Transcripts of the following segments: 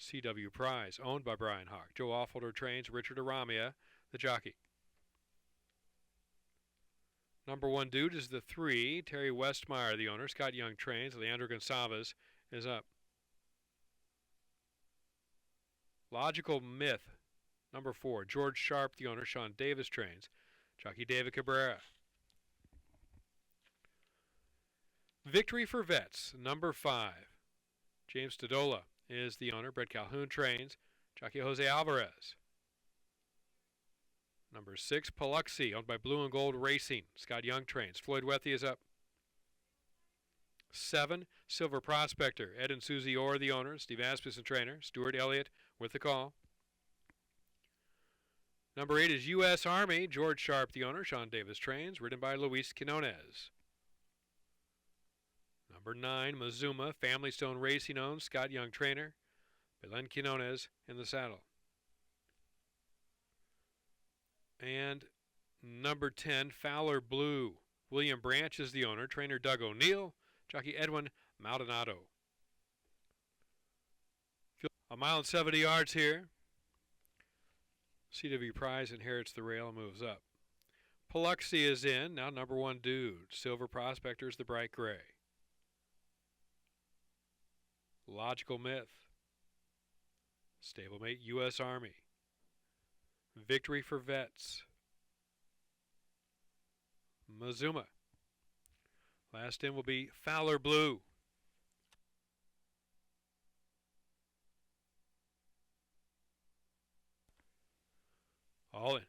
CW Prize, owned by Bryan Hawk. Joe Offholder trains Richard Eramia, the jockey. Number 1 Dude is the 3. Terry Westmeyer, the owner. Scott Young trains. Leandro Gonçalves is up. Logical Myth, number 4. George Sharp, the owner. Sean Davis trains. Jockey David Cabrera. Victory for Vets, number 5. James Stodola is the owner. Brett Calhoun trains. Jockey Jose Alvarez. Number 6, Paluxy, owned by Blue and Gold Racing. Scott Young trains. Floyd Wethy is up. 7, Silver Prospector. Ed and Susie Orr, the owner. Steve Asmussen trainer. Stuart Elliott with the call. Number 8 is U.S. Army. George Sharp, the owner. Sean Davis trains. Ridden by Luis Quinones. Number 9, Mazuma. Family Stone Racing owns. Scott Young trainer. Belen Quinones in the saddle. And number 10, Fowler Blue. William Branch is the owner. Trainer Doug O'Neill. Jockey Edwin Maldonado. 1 mile and 70 yards here. CW Prize inherits the rail and moves up. Paluxy is in. Now number 1 Dude. Silver Prospector is the bright gray. Logical Myth. Stablemate U.S. Army. Victory for Vets. Mazuma. Last in will be Fowler Blue. All in.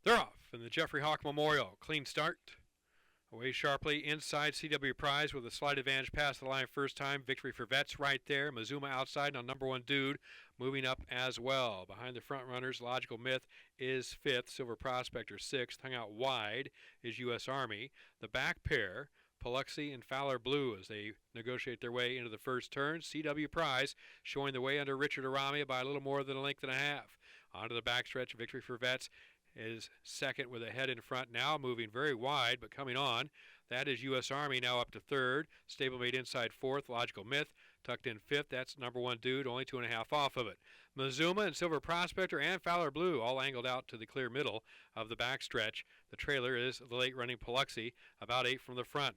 They're off in the Jeffrey Hawk Memorial. Clean start. Away sharply inside CW Prize with a slight advantage past the line first time. Victory for Vets right there. Mazuma outside on number 1 Dude moving up as well. Behind the front runners, Logical Myth is 5th. Silver Prospector 6th. Hung out wide is U.S. Army. The back pair, Paluxy and Fowler Blue, as they negotiate their way into the first turn. CW Prize showing the way under Richard Eramia by a little more than a length and a half. Onto the backstretch, Victory for Vets is second with a head in front, now moving very wide but coming on. That is U.S. Army now up to 3rd. Stablemate inside 4th. Logical Myth tucked in 5th. That's number 1 Dude, only 2.5 off of it. Mazuma and Silver Prospector and Fowler Blue all angled out to the clear middle of the backstretch. The trailer is the late running Paluxy, about 8 from the front.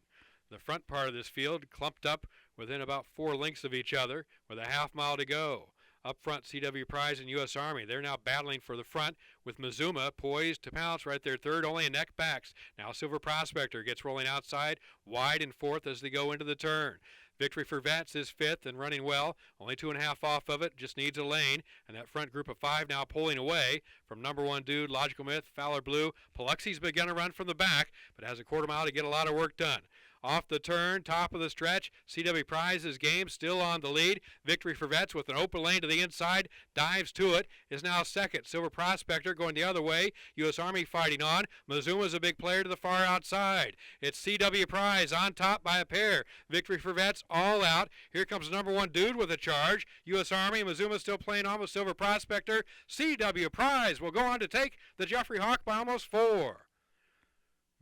The front part of this field clumped up within about 4 lengths of each other with a half mile to go. Up front, CW Prize and U.S. Army. They're now battling for the front with Mazuma poised to pounce right there 3rd, only a neck backs. Now Silver Prospector gets rolling outside, wide and 4th as they go into the turn. Victory for Vets is 5th and running well, only 2.5 off of it, just needs a lane. And that front group of 5 now pulling away from number 1 Dude, Logical Myth, Fowler Blue. Paluxy's begun to run from the back, but has a quarter mile to get a lot of work done. Off the turn, top of the stretch, CW Prize's game still on the lead. Victory for Vets with an open lane to the inside, dives to it, is now 2nd. Silver Prospector going the other way. U.S. Army fighting on. Mazuma's a big player to the far outside. It's CW Prize on top by a pair. Victory for Vets all out. Here comes number 1 Dude with a charge. U.S. Army, Mazuma still playing on with Silver Prospector. CW Prize will go on to take the Jeffrey Hawk by almost 4.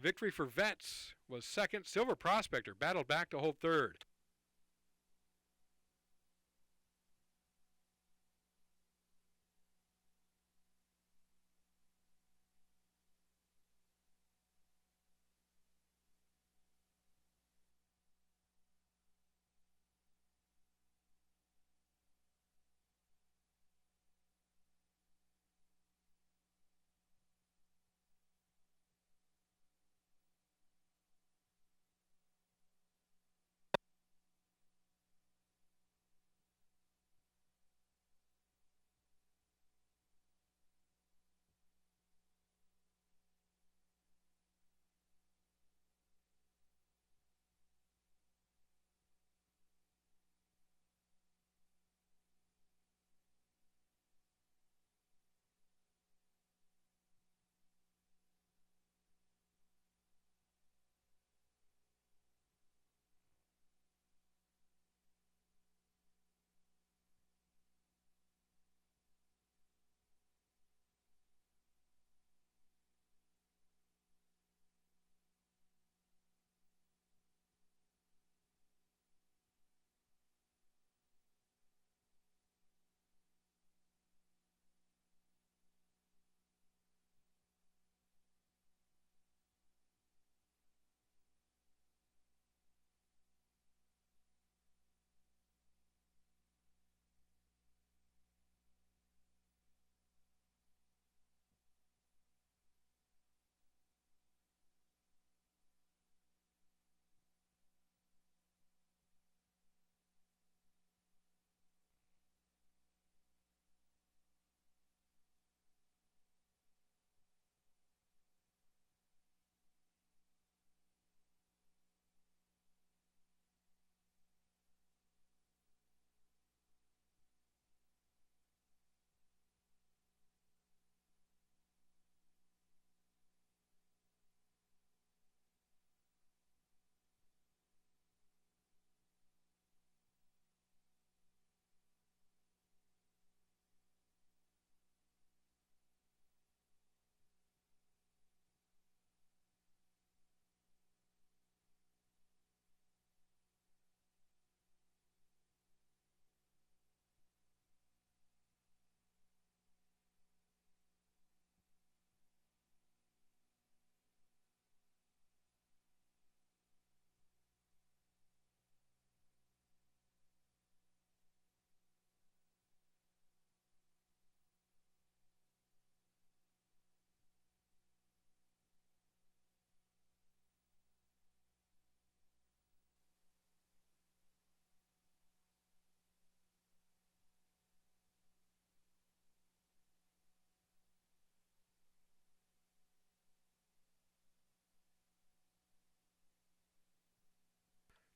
Victory for Vets was 2nd. Silver Prospector battled back to hold 3rd.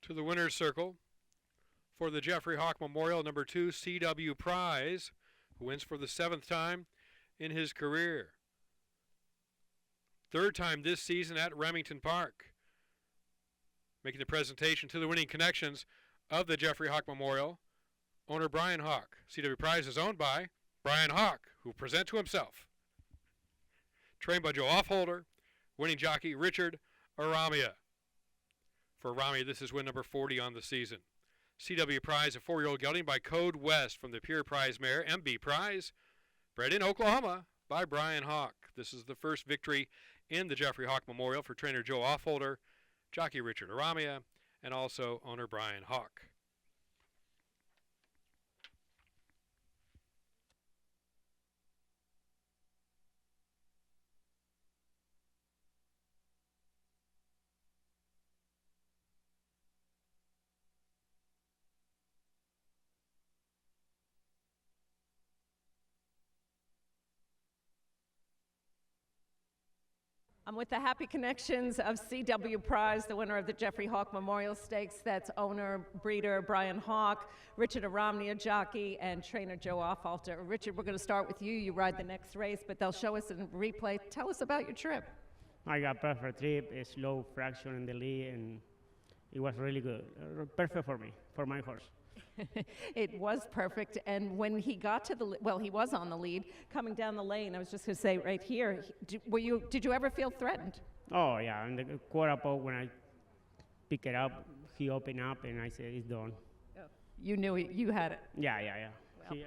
To the winner's circle for the Jeffrey Hawk Memorial, number 2, C.W. Prize, who wins for the 7th time in his career. 3rd time this season at Remington Park. Making the presentation to the winning connections of the Jeffrey Hawk Memorial, owner Bryan Hawk. C.W. Prize is owned by Bryan Hawk, who will present to himself. Trained by Joe Offholder, winning jockey Richard Eramia. For Eramia, this is win number 40 on the season. C.W. Prize, a 4-year-old gelding by Code West from the Pure Prize mare, MB Prize, bred in Oklahoma by Bryan Hawk. This is the first victory in the Jeffrey Hawk Memorial for trainer Joe Offholder, jockey Richard Eramia, and also owner Bryan Hawk. I'm with the happy connections of C.W. Prize, the winner of the Jeffrey Hawk Memorial Stakes. That's owner, breeder Bryan Hawk, Richard Eramia, jockey, and trainer Joe Offholder. Richard, we're going to start with you. You ride the next race, but they'll show us in a replay. Tell us about your trip. I got perfect trip, a slow fraction in the lead, and it was really good. Perfect for me, for my horse. It was perfect, and when he got to he was on the lead, coming down the lane, I was just going to say right here, did you ever feel threatened? Oh, yeah, in the quarter pole, when I pick it up, he opened up, and I said, it's done. Oh. You knew you had it? Yeah. Well,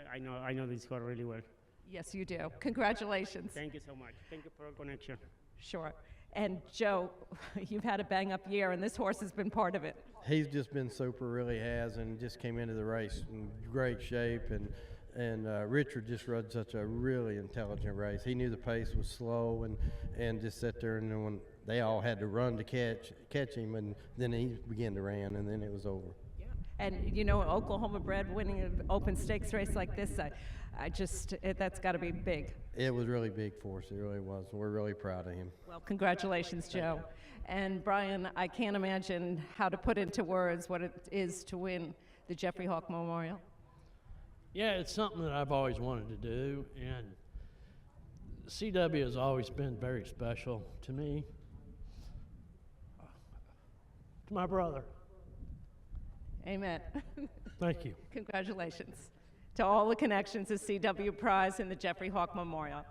I know this horse really well. Yes, you do. Congratulations. Thank you so much. Thank you for the connection. Sure. And Joe, you've had a bang-up year, and this horse has been part of it. He's just been super, really has, and just came into the race in great shape. And Richard just rode such a really intelligent race. He knew the pace was slow, and just sat there, and then when they all had to run to catch him, and then he began to run, and then it was over. Yeah. And you know, Oklahoma-bred winning an open stakes race like this, that's got to be big. It was really big for us. It really was. We're really proud of him. Well, congratulations, Joe. And Bryan, I can't imagine how to put into words what it is to win the Jeffrey Hawk Memorial. Yeah, it's something that I've always wanted to do, and CW has always been very special to me, to my brother. Amen. Thank you. Congratulations to all the connections of CW Prize and the Jeffrey Hawk Memorial.